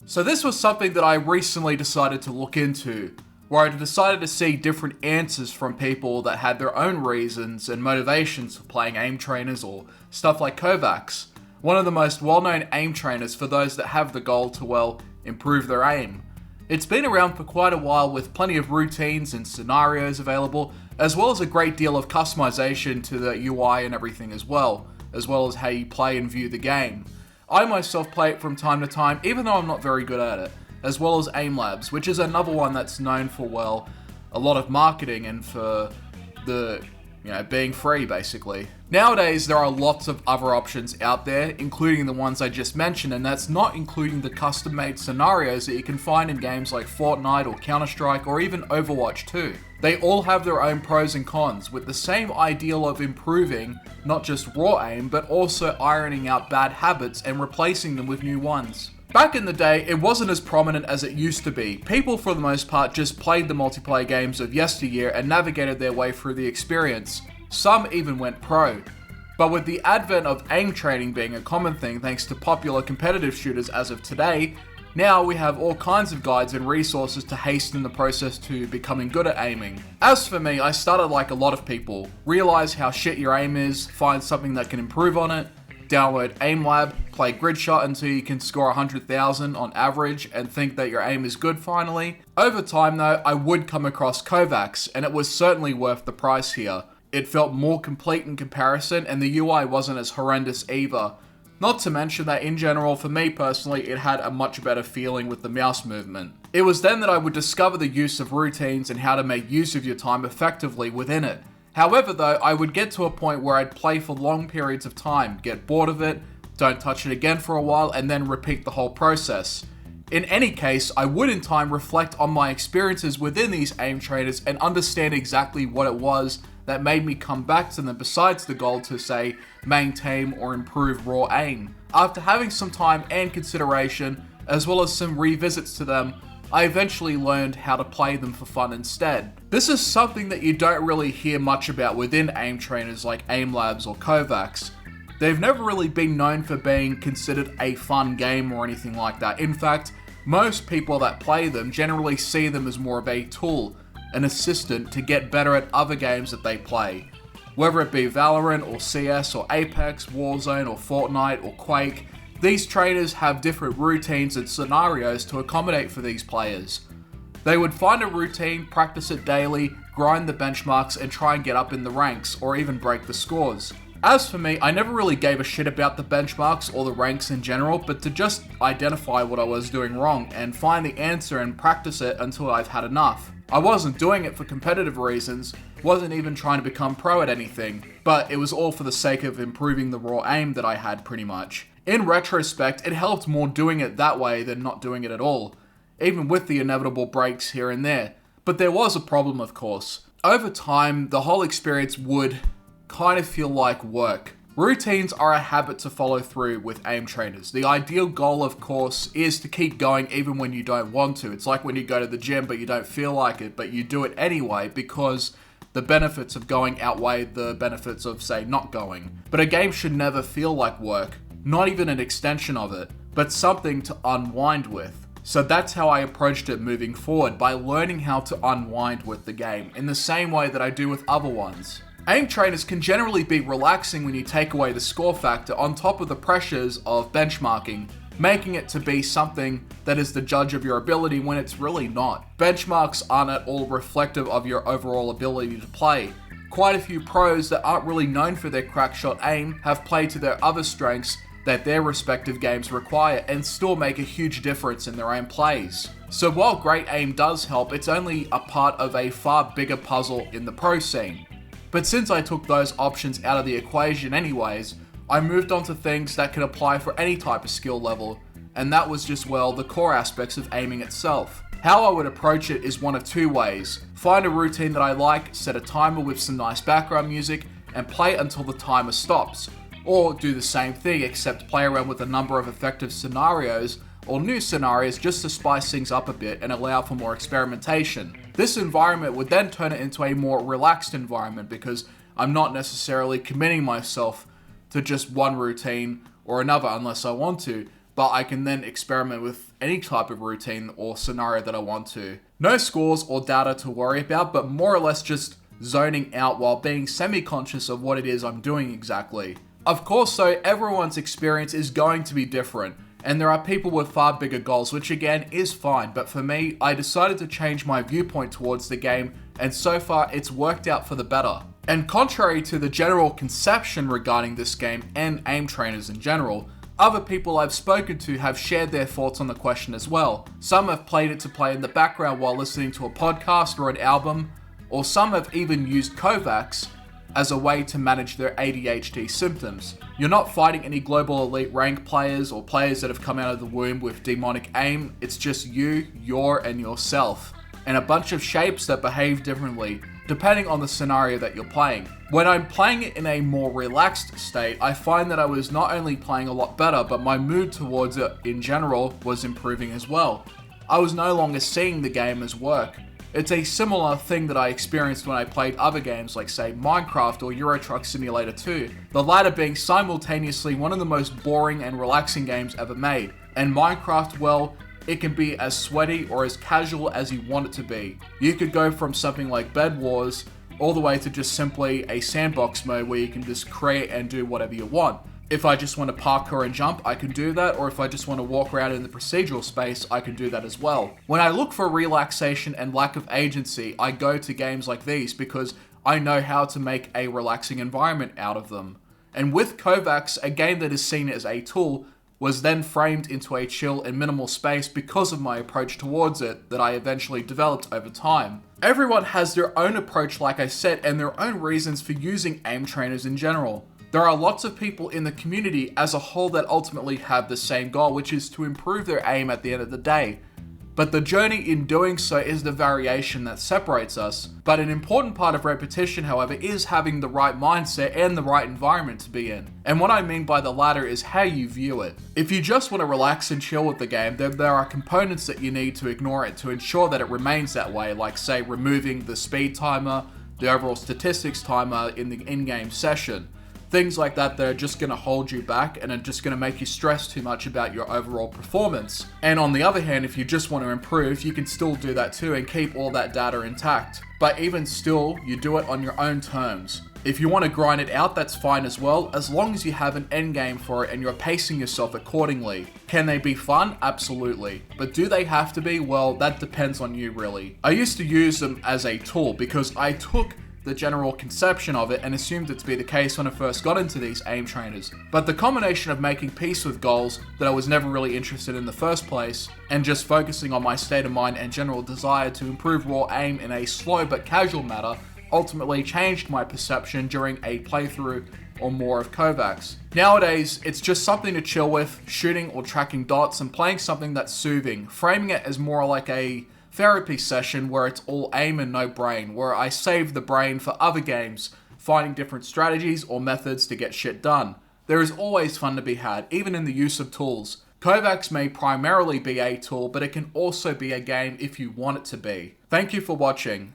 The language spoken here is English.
So this was something that I recently decided to look into, where I decided to see different answers from people that had their own reasons and motivations for playing aim trainers or stuff like Kovaaks, one of the most well-known aim trainers for those that have the goal to, well, improve their aim. It's been around for quite a while with plenty of routines and scenarios available, as well as a great deal of customization to the UI and everything as well as how you play and view the game. I myself play it from time to time, even though I'm not very good at it, as well as Aim Labs, which is another one that's known for, well, a lot of marketing and for the, being free, basically. Nowadays, there are lots of other options out there, including the ones I just mentioned, and that's not including the custom-made scenarios that you can find in games like Fortnite or Counter-Strike or even Overwatch 2. They all have their own pros and cons, with the same ideal of improving not just raw aim, but also ironing out bad habits and replacing them with new ones. Back in the day, it wasn't as prominent as it used to be. People, for the most part, just played the multiplayer games of yesteryear and navigated their way through the experience. Some even went pro. But with the advent of aim training being a common thing thanks to popular competitive shooters as of today, now we have all kinds of guides and resources to hasten the process to becoming good at aiming. As for me, I started like a lot of people. Realize how shit your aim is, find something that can improve on it, download Aim Lab, play grid shot until you can score 100,000 on average and think that your aim is good finally. Over time though, I would come across Kovaaks, and it was certainly worth the price here. It felt more complete in comparison, and the UI wasn't as horrendous either. Not to mention that in general, for me personally, it had a much better feeling with the mouse movement. It was then that I would discover the use of routines and how to make use of your time effectively within it. However though, I would get to a point where I'd play for long periods of time, get bored of it, don't touch it again for a while, and then repeat the whole process. In any case, I would in time reflect on my experiences within these aim trainers and understand exactly what it was that made me come back to them besides the goal to, say, maintain or improve raw aim. After having some time and consideration, as well as some revisits to them, I eventually learned how to play them for fun instead. This is something that you don't really hear much about within aim trainers like Aim Labs or Kovaaks. They've never really been known for being considered a fun game or anything like that. In fact, most people that play them generally see them as more of a tool, an assistant to get better at other games that they play. Whether it be Valorant or CS or Apex, Warzone or Fortnite or Quake, these trainers have different routines and scenarios to accommodate for these players. They would find a routine, practice it daily, grind the benchmarks and try and get up in the ranks or even break the scores. As for me, I never really gave a shit about the benchmarks or the ranks in general, but to just identify what I was doing wrong and find the answer and practice it until I've had enough. I wasn't doing it for competitive reasons, wasn't even trying to become pro at anything, but it was all for the sake of improving the raw aim that I had pretty much. In retrospect, it helped more doing it that way than not doing it at all, even with the inevitable breaks here and there. But there was a problem, of course. Over time, the whole experience would kind of feel like work. Routines are a habit to follow through with aim trainers. The ideal goal, of course, is to keep going even when you don't want to. It's like when you go to the gym but you don't feel like it, but you do it anyway because the benefits of going outweigh the benefits of, say, not going. But a game should never feel like work, not even an extension of it, but something to unwind with. So that's how I approached it moving forward, by learning how to unwind with the game, in the same way that I do with other ones. Aim trainers can generally be relaxing when you take away the score factor on top of the pressures of benchmarking, making it to be something that is the judge of your ability when it's really not. Benchmarks aren't at all reflective of your overall ability to play. Quite a few pros that aren't really known for their crackshot aim have played to their other strengths that their respective games require and still make a huge difference in their own plays. So while great aim does help, it's only a part of a far bigger puzzle in the pro scene. But since I took those options out of the equation anyways, I moved on to things that can apply for any type of skill level, and that was just, well, the core aspects of aiming itself. How I would approach it is one of two ways. Find a routine that I like, set a timer with some nice background music, and play until the timer stops. Or do the same thing, except play around with a number of effective scenarios or new scenarios just to spice things up a bit and allow for more experimentation. This environment would then turn it into a more relaxed environment because I'm not necessarily committing myself to just one routine or another unless I want to, but I can then experiment with any type of routine or scenario that I want to. No scores or data to worry about, but more or less just zoning out while being semi-conscious of what it is I'm doing exactly. Of course though, everyone's experience is going to be different, and there are people with far bigger goals, which again is fine, but for me, I decided to change my viewpoint towards the game, and so far it's worked out for the better. And contrary to the general conception regarding this game and aim trainers in general, other people I've spoken to have shared their thoughts on the question as well. Some have played it to play in the background while listening to a podcast or an album, or some have even used Kovaaks as a way to manage their ADHD symptoms. You're not fighting any global elite rank players or players that have come out of the womb with demonic aim, it's just you, and yourself, and a bunch of shapes that behave differently depending on the scenario that you're playing. When I'm playing it in a more relaxed state, I find that I was not only playing a lot better, but my mood towards it in general was improving as well. I was no longer seeing the game as work. It's a similar thing that I experienced when I played other games like say Minecraft or Euro Truck Simulator 2, the latter being simultaneously one of the most boring and relaxing games ever made. And Minecraft, well, it can be as sweaty or as casual as you want it to be. You could go from something like Bed Wars all the way to just simply a sandbox mode where you can just create and do whatever you want. If I just want to parkour and jump, I can do that, or if I just want to walk around in the procedural space, I can do that as well. When I look for relaxation and lack of agency, I go to games like these because I know how to make a relaxing environment out of them. And with Kovaaks, a game that is seen as a tool, was then framed into a chill and minimal space because of my approach towards it that I eventually developed over time. Everyone has their own approach, like I said, and their own reasons for using aim trainers in general. There are lots of people in the community as a whole that ultimately have the same goal, which is to improve their aim at the end of the day. But the journey in doing so is the variation that separates us. But an important part of repetition, however, is having the right mindset and the right environment to be in. And what I mean by the latter is how you view it. If you just want to relax and chill with the game, then there are components that you need to ignore it to ensure that it remains that way, like say removing the speed timer, the overall statistics timer in the in-game session. Things like that are just going to hold you back and are just going to make you stress too much about your overall performance. And on the other hand, if you just want to improve, you can still do that too and keep all that data intact. But even still, you do it on your own terms. If you want to grind it out, that's fine as well, as long as you have an end game for it and you're pacing yourself accordingly. Can they be fun? Absolutely. But do they have to be? Well, that depends on you really. I used to use them as a tool because I took the general conception of it and assumed it to be the case when I first got into these aim trainers. But the combination of making peace with goals that I was never really interested in the first place, and just focusing on my state of mind and general desire to improve raw aim in a slow but casual manner, ultimately changed my perception during a playthrough or more of Kovaaks. Nowadays, it's just something to chill with, shooting or tracking dots and playing something that's soothing, framing it as more like a therapy session where it's all aim and no brain, where I save the brain for other games, finding different strategies or methods to get shit done. There is always fun to be had, even in the use of tools. Kovaaks may primarily be a tool, but it can also be a game if you want it to be. Thank you for watching.